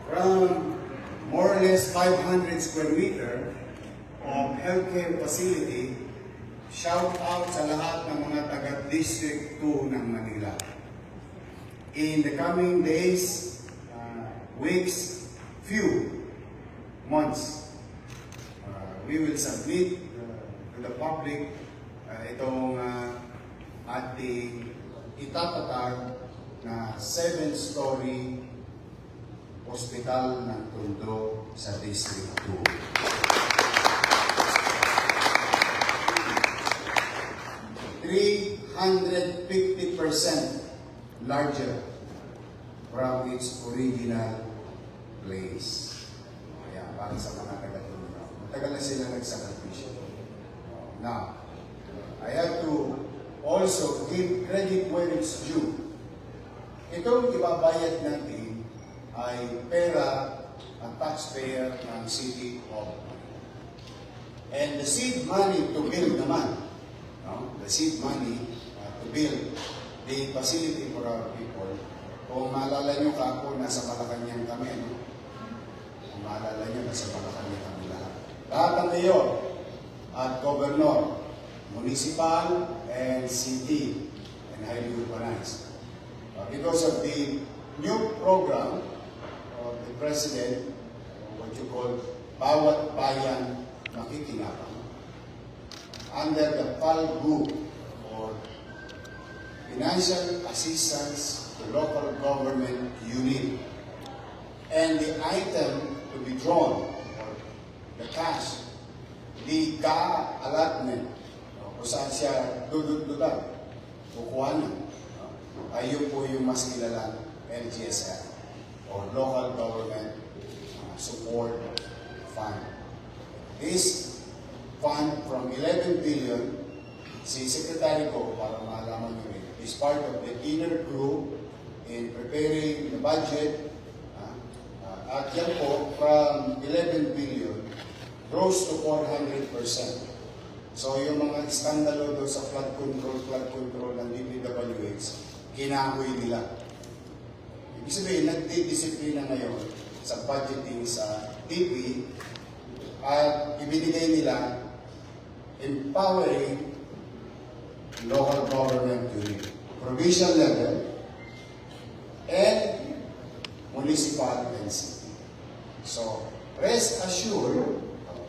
from more or less 500 square meter of healthcare facility. Shout out sa lahat ng mga taga-District 2 ng Manila. In the coming days, weeks, few months, we will submit to the public itong ating itatatag na 7-story hospital ng Tondo sa District 2. 350% larger from its original place. Kaya, para sa mga taga-Tondo. Matagal na sila nagsakripisyo. Now, I have to also give credit where it's due. Itong ibabayad natin ay pera ang taxpayer ng City of Manila. And the seed money to build naman, the seed money to build the facility for our people. Kung maalala nyo kako, nasa Malacanang kami, no? Kung maalala nyo, nasa Malacanang kami lahat. Lahat ng mayor at governor, municipal and city, and highly urbanized. Because of the new program of the President, what you call Bawat Bayan Makikinabang, under the FALGU, or Financial Assistance to Local Government Unit. And the item to be drawn, or the cash, the ka-allotment, kung saan siya dudut-dutan, kukuha na, ayun po yung mas kilalang LGSF, or Local Government Support Fund. This fund from 11 billion, si Secretary ko, para maalaman nyo rin, is part of the inner crew in preparing the budget. At yan po, from 11 billion, rose to 400%. So yung mga iskandalo doon sa flood control ng DPWH, kinahoy nila. Ibig sabihin, nagdidisiplina ngayon sa budgeting sa DP at ibinigay nila empowering local government unit, provincial level, and municipal and city. So, rest assured,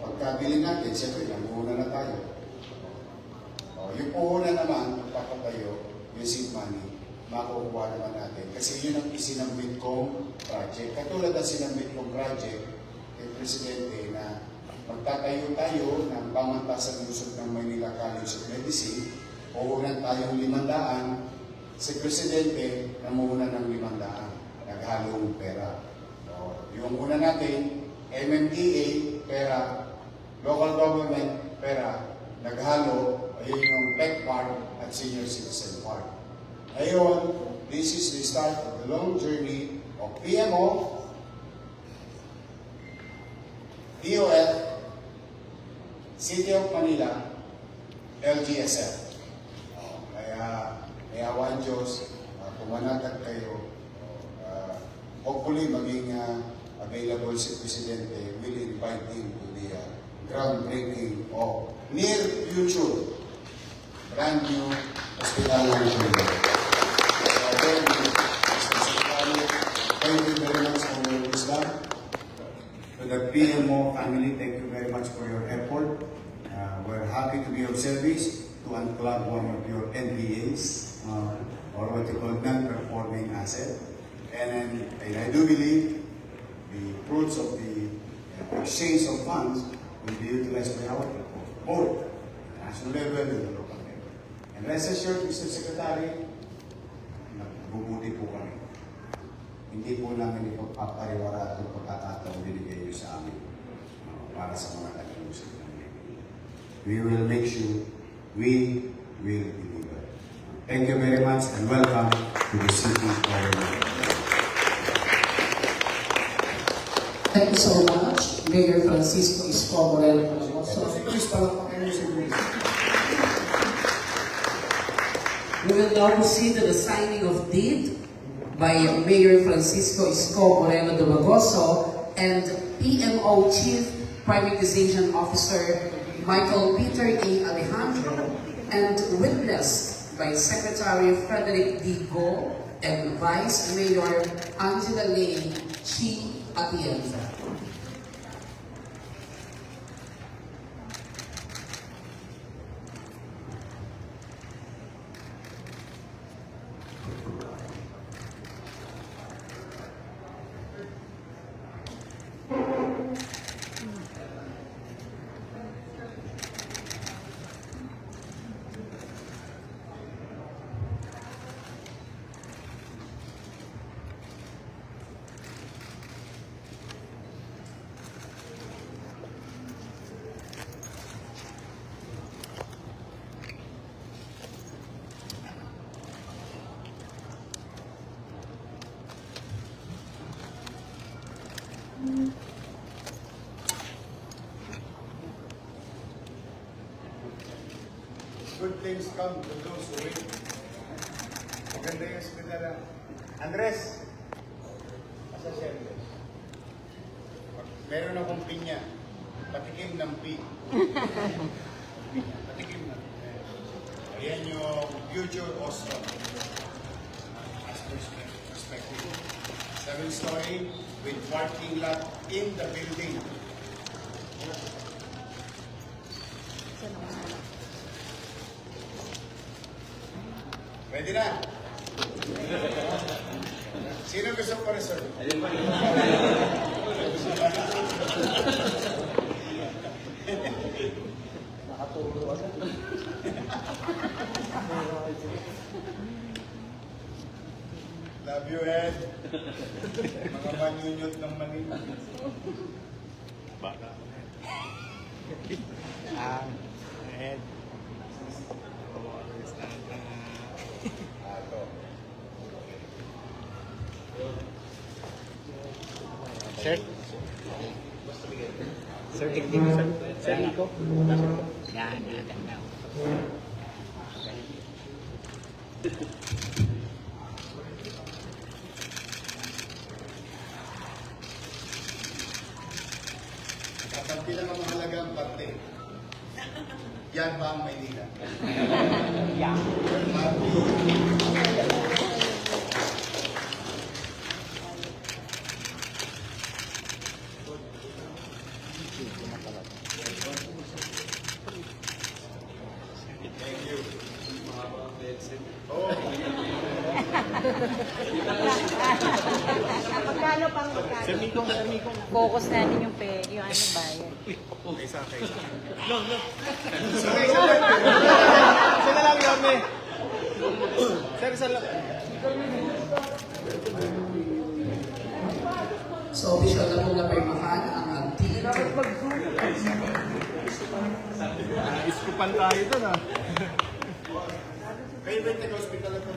pagkabili natin, siyempre, namuuna na tayo. Yung puhunan naman, papatayo, yung seed money, makukuha naman natin. Kasi yun ang isinambit kong project. Katulad ang sinambit kong project kay Presidente na magtatayo tayo ng pamantasan lusot ng Manila College of Medicine, puhunan tayong 500, si Presidente namuuna ng 500, naghalong pera. Yung una natin, MMDA, pera, local government, pera, naghalo, ayun yung tech part at senior citizen part. Ngayon, this is the start of the long journey of PMO, DOF, City of Manila, LGSF. Kaya awan Diyos, pumanatag kayo. Hopefully, maging available si Presidente. Will invite him to the groundbreaking of near future brand new hospital ng Tondo. Thank you very much for your wisdom. To the PMO family, thank you very much for your effort. We're happy to be of service to unclog one of your NPAs, or what you call non-performing asset. And I do believe the fruits of the exchange of funds will be utilized by our people, both the national level and the local level. And rest assured, Mr. Secretary, nagbubuti po kami. Hindi po namin ipagpapariwara at pagkakataong binigay niyo sa amin para sa mga taga-usap namin. We will make sure we will deliver. Thank you very much and welcome to the city government. Thank you so much, Mayor Francisco Isko Morel. We will now proceed to the signing of deed. by Mayor Francisco Isko Moreno Dumagoso and PMO Chief Privatization Officer Michael Peter A. Alejandro, and witnessed by Secretary Frederick D. Go and Vice Mayor Angela Lane Chi Atienza. Good things come to those who wait. Maganda yung hospital. Andres! Asa siya, Andres? Meron akong pinya. Patikim ng pi. Patikim ng pi. Ayan yung future Oslo. As perspective. 7-story with parking lot in the building. Pwede na. Sino gusto ko reserve? Love you, Ed. Mga manyunyot ng Manila. Baka. Ed. Ato. Sir? Sir, tignan mo, sir. Sir, Nico. Yan, yan. Kapag pinakamahalaga ang parte, yan ba ang Maynila? Yan. Thank you. Oh. Magkano pang magkano? Sir Nico, Sir Nico. Focus natin yung yung ano bayad. Isa. No. Sorry. Isa na lang yun, eh. Sir, isa lang. So, official na po napirmahan ang antique. Iskupan tayo dun, ah. Kayo ba yung hospital ako?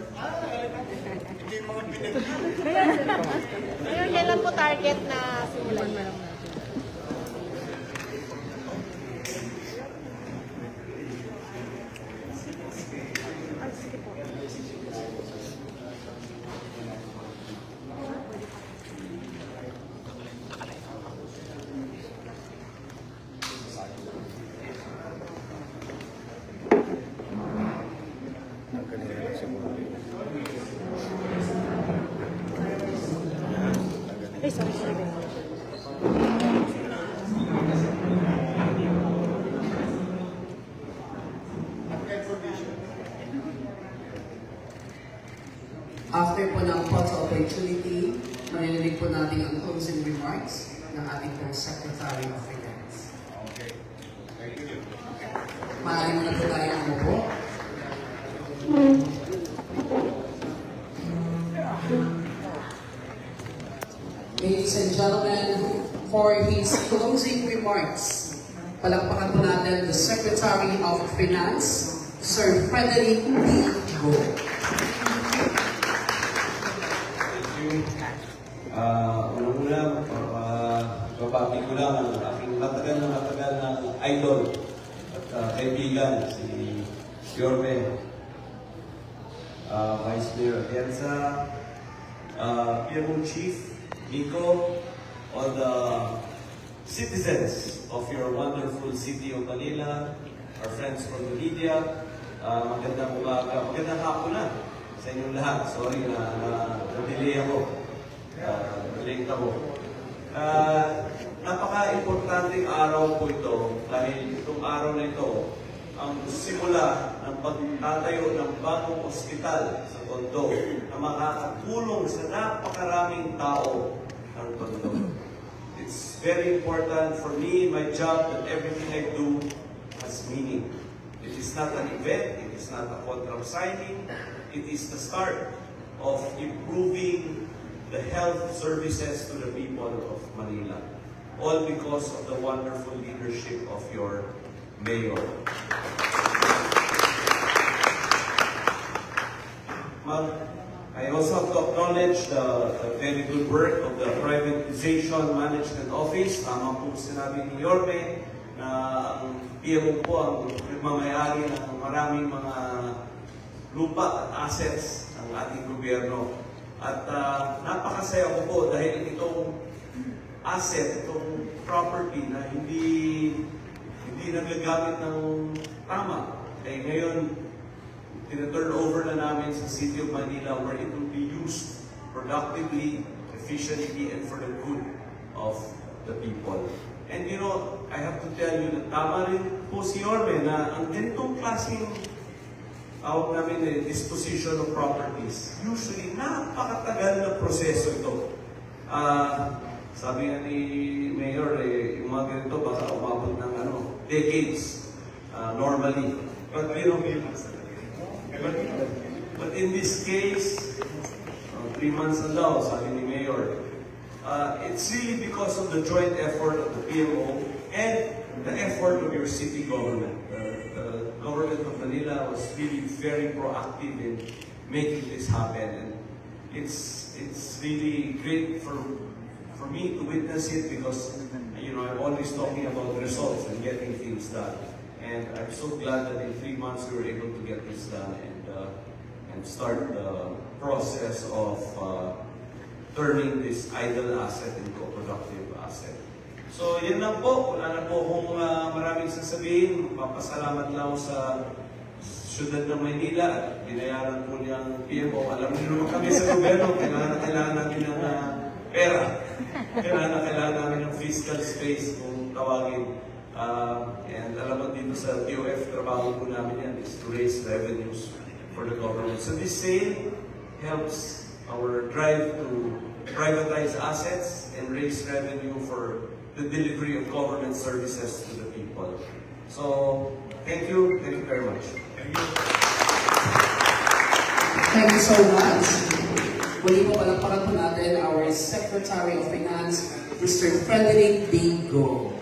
Hindi yung mga pinag... Ngayon, yan lang po target na simulan mo lang natin. Ay, sorry. After po ng photo opportunity, manilinig po natin ang closing remarks ng ating pong Secretary of Finance. Okay. Thank you. Maaaring mo na po tayo umupo. Ladies and gentlemen, for his closing remarks, palakpakan po natin the Secretary of Finance, Sir Frederick D. Go. Unang-una, babati ko lang ang aking matagal na idol at kaibigan, si Yorme, Vice Mayor Atienza, PMO Chief, Nico, all the citizens of your wonderful city of Manila, our friends from the media, magandang umaga, magandang hapon na sa inyong lahat. Sorry na na-delay ako. Late ako. Napaka-importanting araw po ito dahil itong araw na ito ang simula ng pagtatayo ng bagong ospital sa Tondo na makakatulong sa napakaraming tao ng Tondo. It's very important for me in my job that everything I do has meaning. It is not an event, it is not a contract signing, it is the start of improving the health services to the people of Manila. All because of the wonderful leadership of your mayor. I also have to acknowledge the very good work of the Privatization Management Office. Tama po sinabi ni Yorme na ang PMO po ang nagmamayari ng maraming mga lupa at assets ng ating gobyerno. At napakasaya ko po dahil itong asset, itong property na hindi nagagamit ng tama. Eh ngayon, tina-turn over na namin sa City of Manila where it will be used productively, efficiently, and for the good of the people. And you know, I have to tell you na tama rin po si Yorme na ang ganitong klaseng tawag namin disposition of properties, usually napakatagal na proseso ito. Sabi nga ni Mayor, yung mga ganito baka umabot ng decades normally. But you know, but in this case, 3 months na daw, sabi ni Mayor, it's really because of the joint effort of the PMO and the effort of your city government. The government of Manila was really very proactive in making this happen, and it's really great for me to witness it because you know I'm always talking about results and getting things done, and I'm so glad that in 3 months we were able to get this done and start the process of turning this idle asset into a productive asset. So, yan lang po. Wala na po akong maraming sasabihin. Papasalamat lang sa syudad ng Maynila. Binayaran po niyang PMO. Alam niyo naman kami sa gobyerno, kailangan natin ng pera. Kailangan namin ng fiscal space kung tawagin. And alam mo dito sa TOF, trabaho po namin yan is to raise revenues for the government. So this sale helps our drive to privatize assets and raise revenue for the delivery of government services to the people. So, thank you very much. Thank you so much. Muli po palakpakan po natin our Secretary of Finance, Mr. Frederick D. Go.